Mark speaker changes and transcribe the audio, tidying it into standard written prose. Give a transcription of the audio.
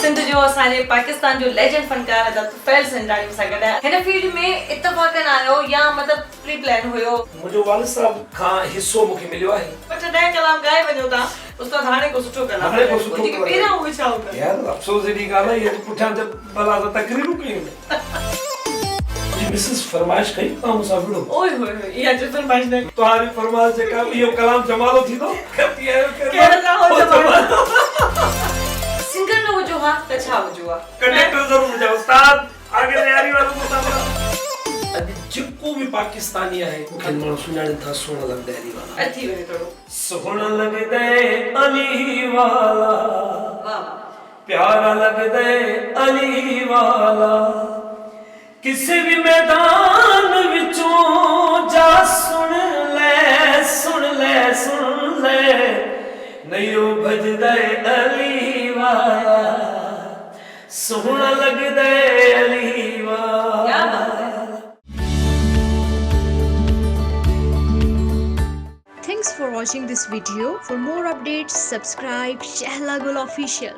Speaker 1: सिंध जो असांजे पाकिस्तान जो लेजेंड फनकार है तुफैल सिंधाणी सां गॾु आहे। हिन फील्ड में इत्तफ़ाक़न आयो या मतलब प्री प्लान हुयो?
Speaker 2: मुझे वालिद साहब खां हिस्सो मूंखे मिलियो आहे।
Speaker 1: पर तॾहिं कलाम ॻाए वञो था उस्ताद हाणे को सुठो कलाम
Speaker 2: हाणे को सुठो
Speaker 1: जेके पहिरियां उहे छा हूंदा
Speaker 2: यार अफ़सोस जी ॻाल्हि आहे ये पुठियां जब भला त तकरीरूं कयूं जी मिसिस फरमाइश कई तव्हां मूंसां विड़ो।
Speaker 1: ओए होए होए इहा जो फरमाइश न
Speaker 2: तुम्हारी फरमाइश जेका इहो कलाम जमालो थींदो करती है
Speaker 1: केरला हो जमालो सिंगर न हुजो हा त छा हुजो हा
Speaker 2: कंडक्टर ज़रूर हुजे उस्ताद आगे तयारी वारो मुसाफ़िर अॼु जेको बि पाकिस्तानी आहे मूंखे माण्हू सुञाणनि था सोहणा लॻंदा अली वाला
Speaker 1: अथी वञे थोरो
Speaker 2: सोहणा लॻंदा अली वाला
Speaker 1: वाह
Speaker 2: प्यारा लगदे अली वाला किसी भी मैदान विचों जा सुन ले सुन ले सुन ले नयो भजदे अली वाला सोहना लगदे अली वाला।
Speaker 3: Thanks for watching this video. For more updates, subscribe Shehla Gul Official.